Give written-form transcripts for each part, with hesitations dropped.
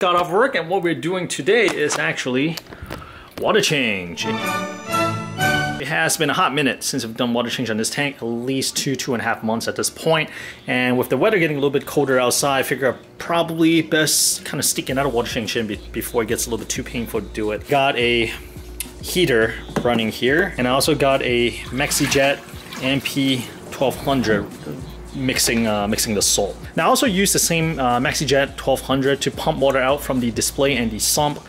Got off work, and what we're doing today is actually water change. It has been a hot minute since I've done water change on this tank, at least 2.5 months at this point. And with the weather getting a little bit colder outside, I figure I probably best kind of stick another water change in before it gets a little bit too painful to do it. Got a heater running here, and I also got a MaxiJet MP 1200 mixing the salt. Now I also use the same MaxiJet 1200 to pump water out from the display and the sump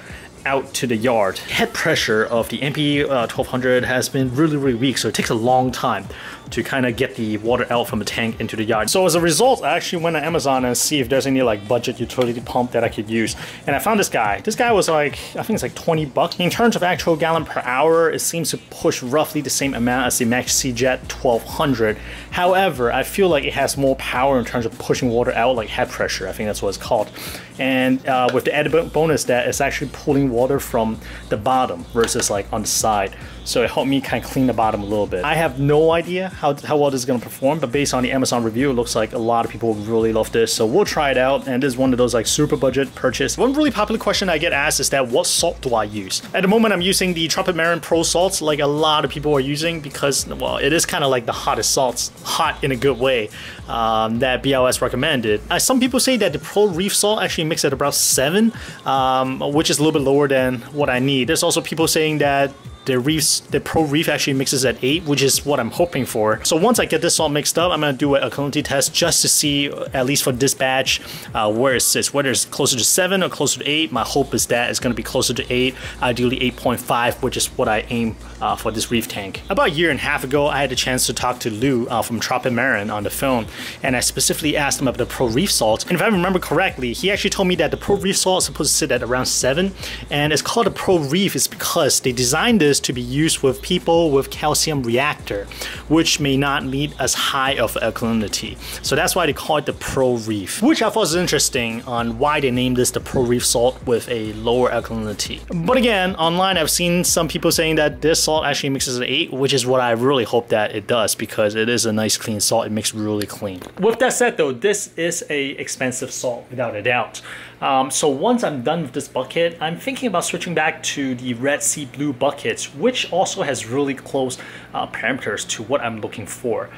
out to the yard. Head pressure of the MP 1200 has been really weak, so it takes a long time to kind of get the water out from the tank into the yard. So as a result, I actually went on Amazon and see if there's any like budget utility pump that I could use. And I found this guy. This guy was like, I think it's like 20 bucks. In terms of actual gallon per hour, it seems to push roughly the same amount as the MaxiJet 1200. However, I feel like it has more power in terms of pushing water out, like head pressure. I think that's what it's called. And with the added bonus that it's actually pulling water from the bottom versus like on the side. So it helped me kind of clean the bottom a little bit. I have no idea how well this is going to perform, but based on the Amazon review, it looks like a lot of people really love this. So we'll try it out, and this is one of those like super budget purchase. One really popular question I get asked is that what salt do I use? At the moment, I'm using the Tropic Marin Pro salts, like a lot of people are using, because, well, it is kind of like the hottest salts, hot in a good way, that BLS recommended. Some people say that the Pro Reef salt actually makes it about 7, which is a little bit lower than what I need. There's also people saying that the Pro Reef actually mixes at 8, which is what I'm hoping for. So once I get this all mixed up, I'm gonna do an alkalinity test just to see, at least for this batch, where it sits, whether it's closer to 7 or closer to 8. My hope is that it's gonna be closer to 8, ideally 8.5, which is what I aim for this Reef tank. About a year and a half ago, I had a chance to talk to Lou from Tropic Marin on the phone, and I specifically asked him about the Pro Reef salt. And if I remember correctly, he actually told me that the Pro Reef salt is supposed to sit at around 7, and it's called a Pro Reef is because they designed this to be used with people with calcium reactor, which may not need as high of alkalinity. So that's why they call it the Pro Reef, which I thought was interesting on why they named this the Pro Reef salt with a lower alkalinity. But again, online I've seen some people saying that this salt actually mixes at 8, which is what I really hope that it does, because it is a nice clean salt. It mixes really clean. With that said though, this is a expensive salt without a doubt. So once I'm done with this bucket, I'm thinking about switching back to the Red Sea Blue buckets, which also has really close parameters to what I'm looking for.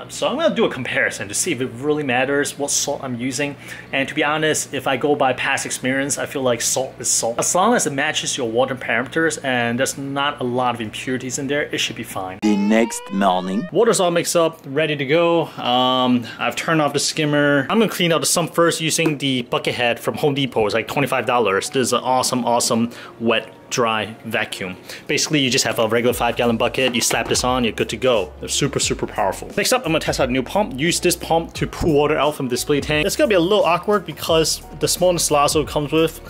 So I'm gonna do a comparison to see if it really matters what salt I'm using. And to be honest, if I go by past experience, I feel like salt is salt. As long as it matches your water parameters and there's not a lot of impurities in there, it should be fine. The next morning, water's all mixed up, ready to go. I've turned off the skimmer. I'm gonna clean out the sump first using the bucket head from Home Depot. It's like $25. This is an awesome wet dry vacuum. Basically, you just have a regular 5-gallon bucket, you slap this on, you're good to go. They're super powerful. Next up, I'm gonna test out a new pump. Use this pump to pull water out from the display tank. It's gonna be a little awkward because the small nozzle it comes with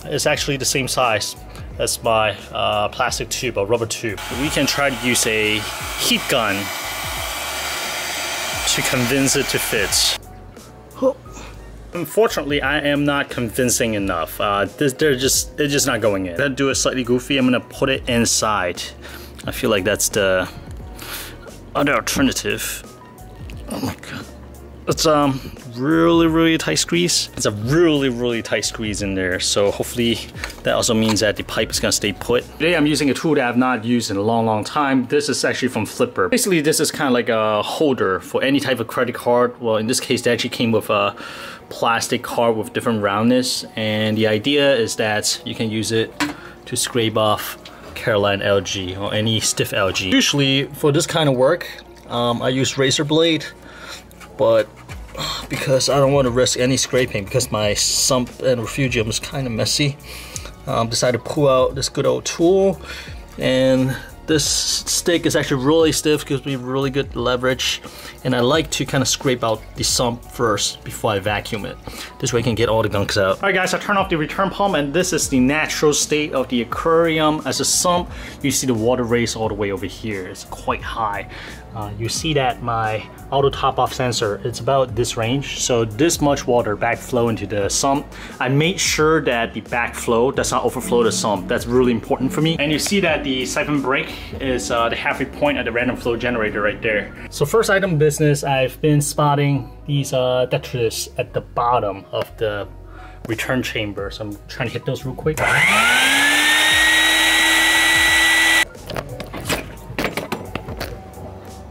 is actually the same size as my plastic tube or rubber tube. We can try to use a heat gun to convince it to fit. Unfortunately, I am not convincing enough. It's just not going in. I'm gonna do it slightly goofy. I'm gonna put it inside. I feel like that's the other alternative. Oh my god. It's really tight squeeze. It's a really tight squeeze in there. So hopefully that also means that the pipe is gonna stay put. Today I'm using a tool that I've not used in a long time. This is actually from Flipper. Basically, this is kind of like a holder for any type of credit card. Well, in this case, they actually came with a plastic card with different roundness, and the idea is that you can use it to scrape off Caroline algae or any stiff algae. Usually for this kind of work, I use razor blade, but because I don't want to risk any scraping because my sump and refugium is kind of messy, decided to pull out this good old tool, and this stick is actually really stiff, gives me really good leverage, and I like to kind of scrape out the sump first before I vacuum it. This way I can get all the gunks out. Alright guys, I turned off the return pump, and this is the natural state of the aquarium. As a sump, you see the water raise all the way over here. It's quite high. You see that my auto top off sensor, it's about this range, so this much water backflow into the sump. I made sure that the backflow does not overflow the sump. That's really important for me. And you see that the siphon break is the halfway point at the random flow generator right there. So first item of business, I've been spotting these detritus at the bottom of the return chamber. So I'm trying to hit those real quick.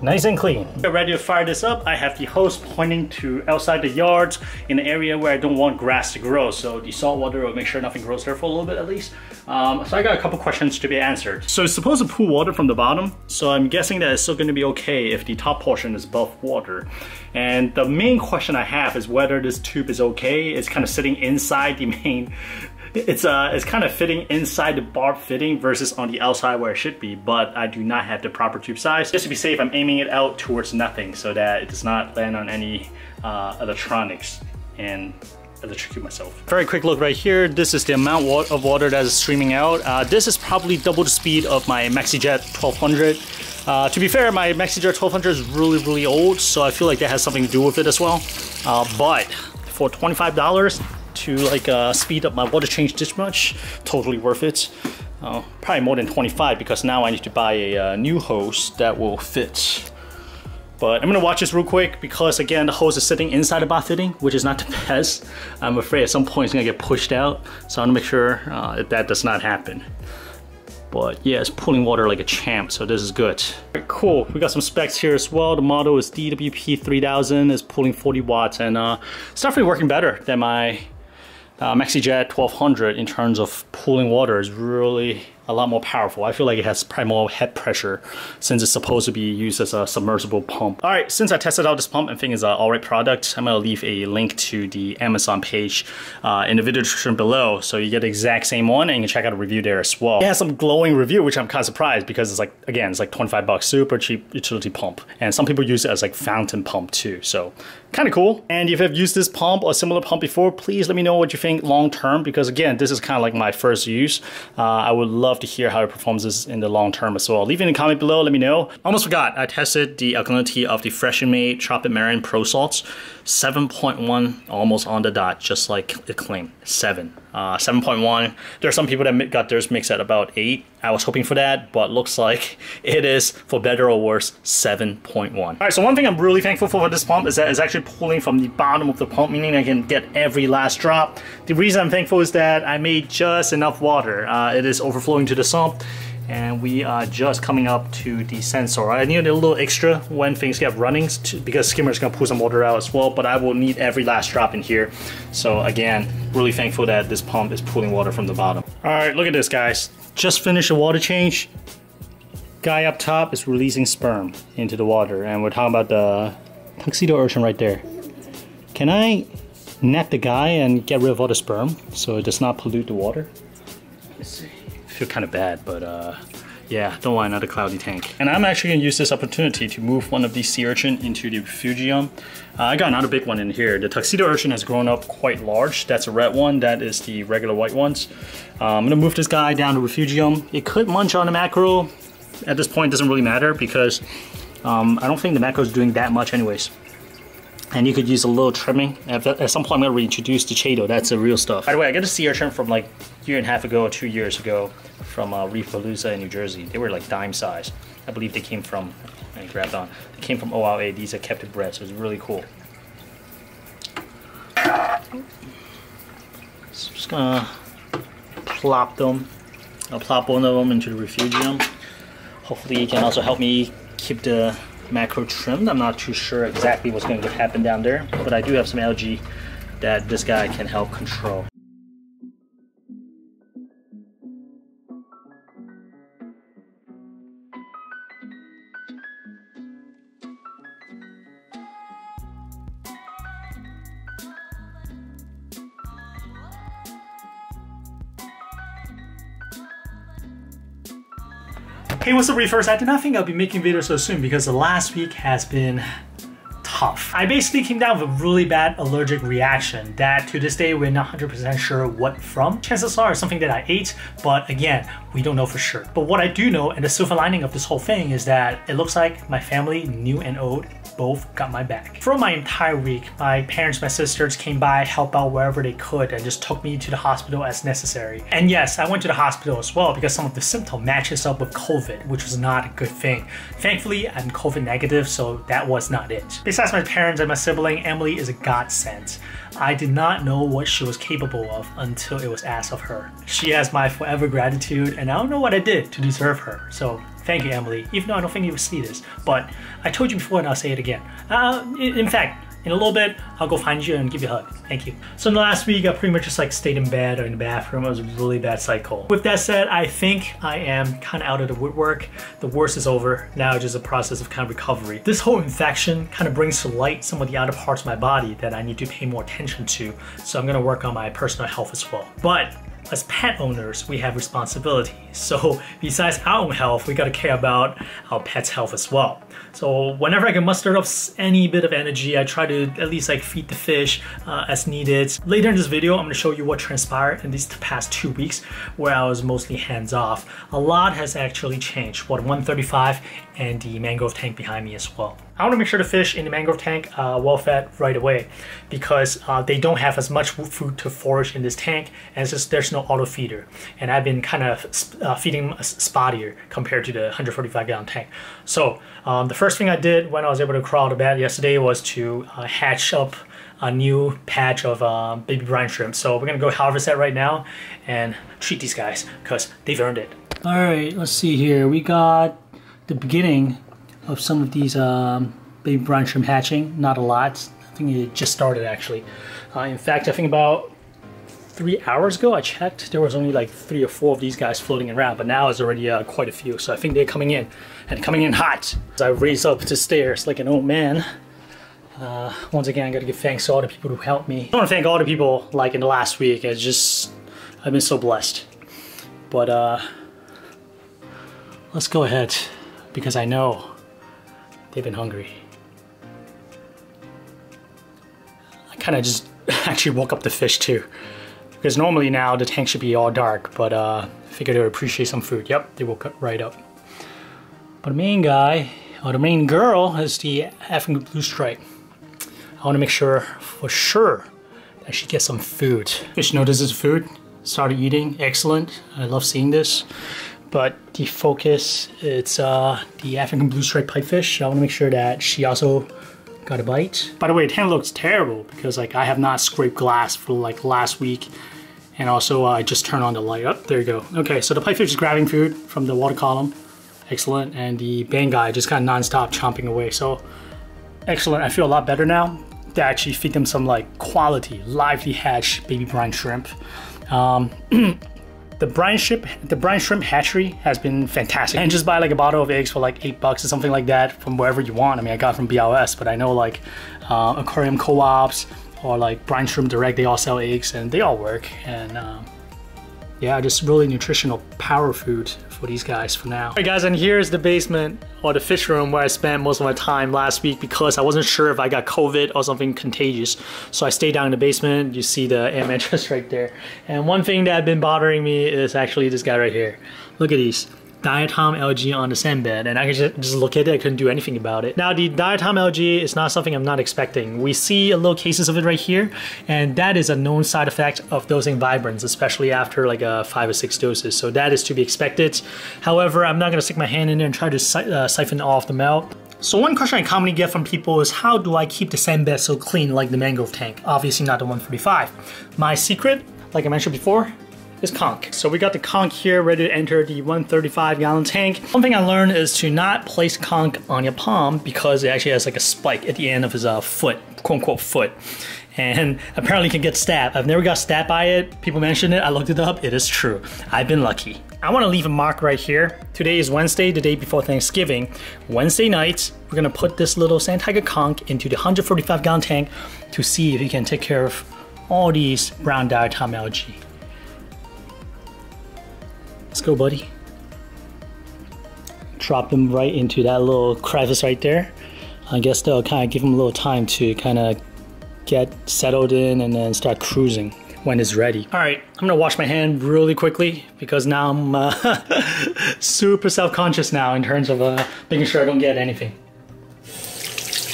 Nice and clean. Get ready to fire this up. I have the hose pointing to outside the yards in the area where I don't want grass to grow. So the salt water will make sure nothing grows there for a little bit at least. So I got a couple questions to be answered. So it's supposed to pull water from the bottom. So I'm guessing that it's still going to be okay if the top portion is above water. And the main question I have is whether this tube is okay. It's kind of sitting inside the main. It's kind of fitting inside the barb fitting versus on the outside where it should be, but I do not have the proper tube size. Just to be safe, I'm aiming it out towards nothing so that it does not land on any electronics and electrocute myself. Very quick look right here. This is the amount of water that is streaming out. This is probably double the speed of my MaxiJet 1200. To be fair, my MaxiJet 1200 is really old, so I feel like that has something to do with it as well. But for $25, to like speed up my water change this much, totally worth it. Probably more than 25 because now I need to buy a new hose that will fit. But I'm gonna watch this real quick because again the hose is sitting inside the bath fitting, which is not the best. I'm afraid at some point it's gonna get pushed out, so I'm gonna make sure that does not happen. But yeah, it's pulling water like a champ, so this is good. Right, cool, we got some specs here as well. The model is DWP3000, it's pulling 40 watts, and it's definitely working better than my MaxiJet 1200 in terms of pulling water. Is really a lot more powerful. I feel like it has probably more head pressure since it's supposed to be used as a submersible pump. All right, since I tested out this pump and think it's an alright product, I'm gonna leave a link to the Amazon page in the video description below, so you get the exact same one and you can check out a review there as well. It has some glowing review, which I'm kind of surprised because it's like, again, it's like 25 bucks, super cheap utility pump. And some people use it as like fountain pump too, so kind of cool. And if you've used this pump or a similar pump before, please let me know what you think long term, because again, this is kind of like my first use. I would love to hear how it performs in the long term as well. Leave it in the comment below, let me know. Almost forgot, I tested the alkalinity of the freshly made Tropic Marin Pro Salts. 7.1, almost on the dot, just like it claimed. 7.1. There are some people that got theirs mixed at about 8. I was hoping for that, but looks like it is, for better or worse, 7.1. All right, so one thing I'm really thankful for this pump is that it's actually pulling from the bottom of the pump, meaning I can get every last drop. The reason I'm thankful is that I made just enough water. It is overflowing to the sump, and we are just coming up to the sensor. I need a little extra when things get running because skimmer is gonna pull some water out as well, but I will need every last drop in here. So again, really thankful that this pump is pulling water from the bottom. All right, look at this, guys. Just finished a water change. Guy up top is releasing sperm into the water, and we're talking about the tuxedo urchin right there. Can I net the guy and get rid of all the sperm so it does not pollute the water? Let's see. I feel kind of bad, but yeah, don't want another cloudy tank. And I'm actually gonna use this opportunity to move one of these sea urchin into the refugium. I got another big one in here. The tuxedo urchin has grown up quite large. That's a red one, that is the regular white ones. I'm gonna move this guy down to refugium. It could munch on the mackerel. At this point, it doesn't really matter because I don't think the mackerel is doing that much anyways. And you could use a little trimming. At some point, I'm gonna reintroduce the Chato. That's the real stuff. By the way, I got a sea urchin from like a year and a half ago or 2 years ago from Reef in New Jersey. They were like dime size. I believe they came from, I grabbed on, they came from OLA. These are captive bred, so it's really cool. So I'm just gonna plop them. I'll plop one of them into the refugium. Hopefully it can also help me keep the macro trimmed. I'm not too sure exactly what's going to happen down there, but I do have some algae that this guy can help control. Hey, what's up, Reefers? I did not think I'll be making videos so soon because the last week has been tough. I basically came down with a really bad allergic reaction that to this day we're not 100% sure what from. Chances are it's something that I ate, but again, we don't know for sure. But what I do know, and the silver lining of this whole thing, is that it looks like my family, new and old, both got my back. For my entire week, my parents, my sisters came by, helped out wherever they could, and just took me to the hospital as necessary. And yes, I went to the hospital as well because some of the symptoms matches up with COVID, which was not a good thing. Thankfully, I'm COVID negative, so that was not it. Besides my parents and my sibling, Emily is a godsend. I did not know what she was capable of until it was asked of her. She has my forever gratitude, and I don't know what I did to deserve her. So thank you, Emily, even though I don't think you would see this. But I told you before and I'll say it again. In fact, in a little bit, I'll go find you and give you a hug. Thank you. So in the last week, I pretty much just like stayed in bed or in the bathroom. It was a really bad cycle. With that said, I think I am kind of out of the woodwork. The worst is over. Now it's just a process of kind of recovery. This whole infection kind of brings to light some of the outer parts of my body that I need to pay more attention to. So I'm gonna work on my personal health as well. But as pet owners, we have responsibilities. So besides our own health, we gotta care about our pet's health as well. So whenever I can muster up any bit of energy, I try to at least like feed the fish as needed. Later in this video, I'm gonna show you what transpired in these past 2 weeks where I was mostly hands off. A lot has actually changed. What 135 and the mangrove tank behind me as well. I wanna make sure the fish in the mangrove tank are well fed right away because they don't have as much food to forage in this tank, and it's just there's no auto feeder. And I've been kind of feeding spottier compared to the 145-gallon tank. So the first thing I did when I was able to crawl to bed yesterday was to hatch up a new patch of baby brine shrimp. So we're gonna go harvest that right now and treat these guys because they've earned it. All right, let's see here. We got the beginning of some of these baby brine shrimp hatching. Not a lot. I think it just started actually. In fact, I think about 3 hours ago I checked, there was only like 3 or 4 of these guys floating around, but now it's already quite a few. So I think they're coming in, and coming in hot. As I race up the stairs like an old man. Once again, I gotta give thanks to all the people who helped me. I wanna thank all the people like in the last week. It's just, I've been so blessed. But let's go ahead because I know they've been hungry. I kind of just actually woke up the fish too. Because normally now the tank should be all dark, but I figured they would appreciate some food. Yep, they woke up right up. But the main guy, or the main girl, is the African blue stripe. I want to make sure, for sure, that she gets some food. Fish notices food, started eating, excellent. I love seeing this. But the focus, it's the African blue stripe pipefish. I want to make sure that she also got a bite. By the way, the tank looks terrible because like I have not scraped glass for like last week. And also I just turned on the light. Up, there you go. Okay, so the pipefish is grabbing food from the water column. Excellent. And the bang guy just kind of non-stop chomping away. So excellent. I feel a lot better now to actually feed them some like quality, lively hatch baby brine shrimp. The brine shrimp hatchery has been fantastic. And just buy like a bottle of eggs for like $8 or something like that from wherever you want. I mean, I got it from BLS, but I know like aquarium co-ops or like Brine Shrimp Direct, they all sell eggs and they all work. And yeah, just really nutritional power food for these guys for now. All right guys, and here's the basement or the fish room where I spent most of my time last week because I wasn't sure if I got COVID or something contagious. So I stayed down in the basement. You see the air mattress right there. And one thing that had been bothering me is actually this guy right here. Look at these. Diatom algae on the sandbed, and I could just look at it, I couldn't do anything about it. Now the diatom algae is not something I'm not expecting. We see a little cases of it right here, and that is a known side effect of dosing Vibrance, especially after like 5 or 6 doses. So that is to be expected. However, I'm not gonna stick my hand in there and try to siphon off the melt. So one question I commonly get from people is how do I keep the sandbed so clean like the mangrove tank? Obviously not the 135. My secret, like I mentioned before, is Conch. So we got the Conch here ready to enter the 135-gallon tank. One thing I learned is to not place Conch on your palm because it actually has like a spike at the end of his foot, quote unquote foot. And apparently can get stabbed. I've never got stabbed by it. People mention it, I looked it up, it is true. I've been lucky. I wanna leave a mark right here. Today is Wednesday, the day before Thanksgiving. Wednesday night, we're gonna put this little sand tiger Conch into the 145-gallon tank to see if he can take care of all these brown diatom algae. Let's go, buddy. Drop them right into that little crevice right there. I guess they'll kind of give them a little time to kind of get settled in and then start cruising when it's ready. All right, I'm gonna wash my hand really quickly because now I'm super self-conscious now in terms of making sure I don't get anything.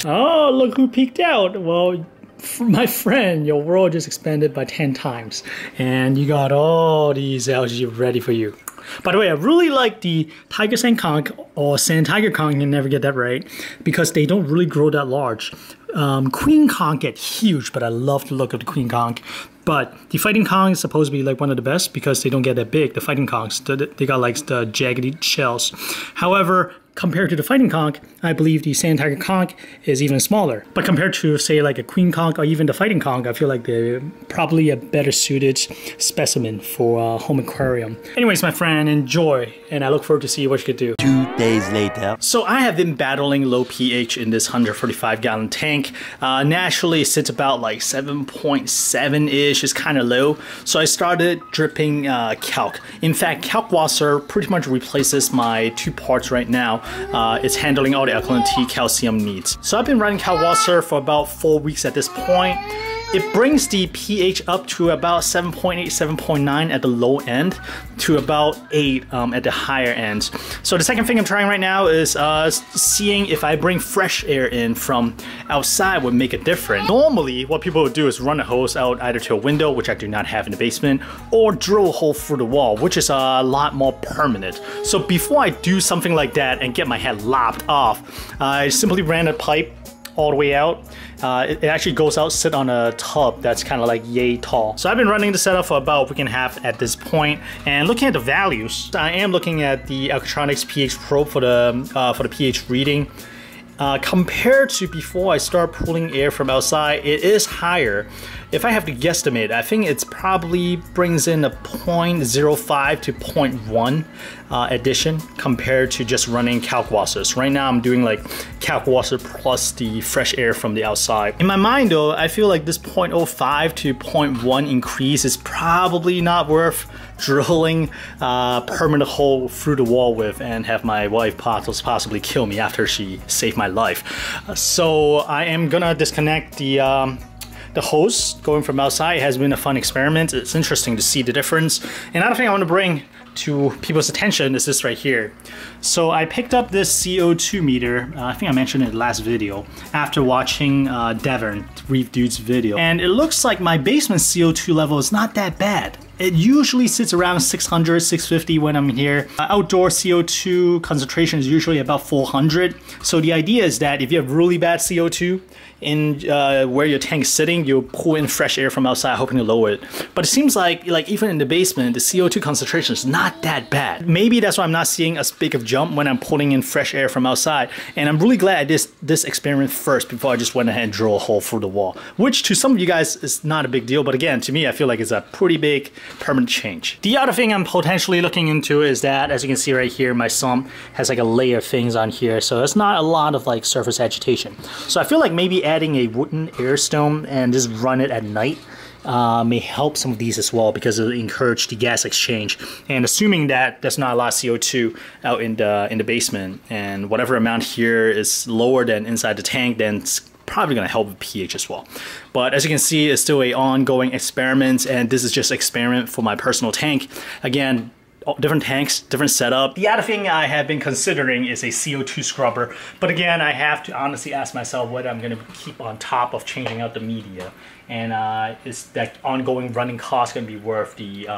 Oh, look who peeked out. Well, my friend, your world just expanded by 10 times. And you got all these algae ready for you. By the way, I really like the tiger sand conch or sand tiger conch, you never get that right, because they don't really grow that large. Queen conch get huge, but I love the look of the queen conch. But the fighting conch is supposed to be like one of the best because they don't get that big. The fighting conchs, they got like the jaggedy shells. However, compared to the fighting conch, I believe the sand tiger conch is even smaller. But compared to, say, like a queen conch or even the fighting conch, I feel like they're probably a better suited specimen for a home aquarium. Anyways, my friend, enjoy, and I look forward to see what you could do. 2 days later. So I have been battling low pH in this 145-gallon tank. Naturally, it sits about like 7.7-ish, is kind of low. So I started dripping calc. In fact, calc water pretty much replaces my 2 parts right now. It's handling all the alkalinity calcium needs. So I've been running calc water for about 4 weeks at this point. It brings the pH up to about 7.8, 7.9 at the low end to about 8 at the higher end. So the second thing I'm trying right now is seeing if I bring fresh air in from outside would make a difference. Normally, what people would do is run a hose out either to a window, which I do not have in the basement, or drill a hole through the wall, which is a lot more permanent. So before I do something like that and get my head lopped off, I simply ran a pipe all the way out. It actually goes out, sit on a tub that's kind of like yay tall. So I've been running the setup for about a week and a half at this point, and looking at the values, I am looking at the Alkatronics pH probe for the pH reading. Compared to before I start pulling air from outside, it is higher. If I have to guesstimate, I think it's probably brings in a 0.05 to 0.1 addition compared to just running calc waters. Right now I'm doing like calc water plus the fresh air from the outside. In my mind though, I feel like this 0.05 to 0.1 increase is probably not worth drilling a permanent hole through the wall with and have my wife possibly kill me after she saved my life. So I am gonna disconnect the hose going from outside. It has been a fun experiment. It's interesting to see the difference. Another thing I want to bring to people's attention is this right here. So I picked up this CO2 meter, I think I mentioned it in the last video, after watching Devon, Reef Dude's video. And it looks like my basement CO2 level is not that bad. It usually sits around 600, 650 when I'm here. Outdoor CO2 concentration is usually about 400. So the idea is that if you have really bad CO2 in where your tank is sitting, you pull in fresh air from outside hoping to lower it. But it seems like even in the basement, the CO2 concentration is not that bad. Maybe that's why I'm not seeing as big of a jump when I'm pulling in fresh air from outside. And I'm really glad I did this experiment first before I just went ahead and drilled a hole through the wall, which to some of you guys is not a big deal. But again, to me, I feel like it's a pretty big permanent change. The other thing I'm potentially looking into is that, as you can see right here, my sump has like a layer of things on here, so it's not a lot of like surface agitation. So I feel like maybe adding a wooden air stone and just run it at night may help some of these as well, because it'll encourage the gas exchange. And assuming that there's not a lot of CO2 out in the basement, and whatever amount here is lower than inside the tank, then it's probably going to help with pH as well. But as you can see, it's still an ongoing experiment, and this is just an experiment for my personal tank. Again, different tanks, different setup. The other thing I have been considering is a CO2 scrubber, but again, I have to honestly ask myself whether I'm going to keep on top of changing out the media, and is that ongoing running cost going to be worth the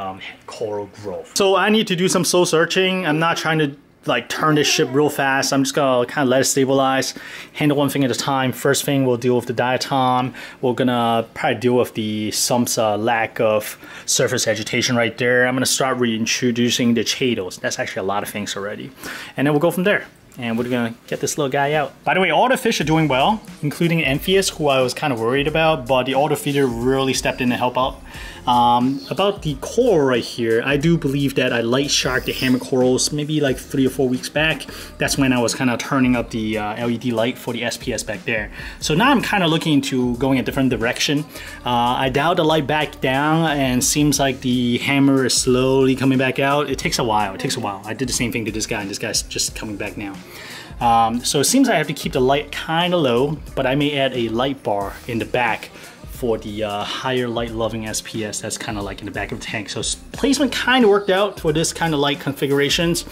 coral growth? So I need to do some soul searching. I'm not trying to like turn this ship real fast. I'm just gonna kind of let it stabilize, handle one thing at a time. First thing, we'll deal with the diatom. We're gonna probably deal with the sump's lack of surface agitation right there. I'm gonna start reintroducing the chaetos. That's actually a lot of things already. And then we'll go from there. And we're gonna get this little guy out. By the way, all the fish are doing well, including Amphius, who I was kind of worried about, but the auto feeder really stepped in to help out. About the coral right here, I do believe that I light sharked the hammer corals maybe like 3 or 4 weeks back. That's when I was kind of turning up the LED light for the SPS back there. So now I'm kind of looking into going a different direction. I dialed the light back down, and seems like the hammer is slowly coming back out. It takes a while, I did the same thing to this guy, and this guy's just coming back now. So it seems I have to keep the light kind of low, but I may add a light bar in the back for the higher light loving SPS that's kind of like in the back of the tank. So placement kind of worked out for this kind of light configurations.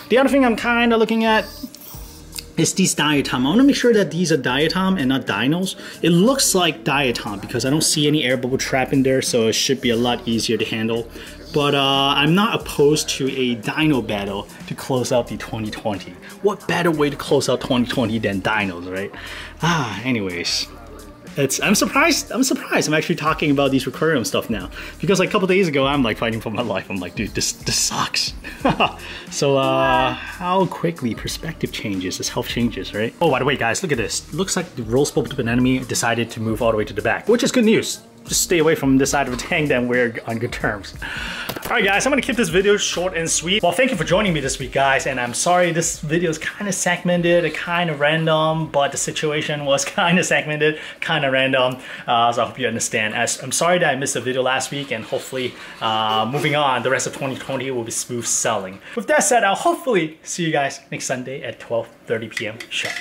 The other thing I'm kind of looking at It's these diatom. I want to make sure that these are diatom and not dinos. It looks like diatom because I don't see any air bubble trap in there, so it should be a lot easier to handle. But I'm not opposed to a dino battle to close out the 2020. What better way to close out 2020 than dinos, right? Anyways. I'm surprised. I'm actually talking about these aquarium stuff now because like a couple days ago I'm like fighting for my life. I'm like, dude, this sucks. So how quickly perspective changes as health changes, right? Oh, by the way, guys, look at this. It looks like the rose bulb anemone decided to move all the way to the back, which is good news. Just stay away from this side of the tank, then we're on good terms. All right, guys, I'm gonna keep this video short and sweet. Well, thank you for joining me this week, guys, and I'm sorry this video is kind of segmented, kind of random, but the situation was kind of segmented, kind of random, so I hope you understand. I'm sorry that I missed the video last week, and hopefully, moving on, the rest of 2020 will be smooth sailing. With that said, I'll hopefully see you guys next Sunday at 12:30 p.m. sharp.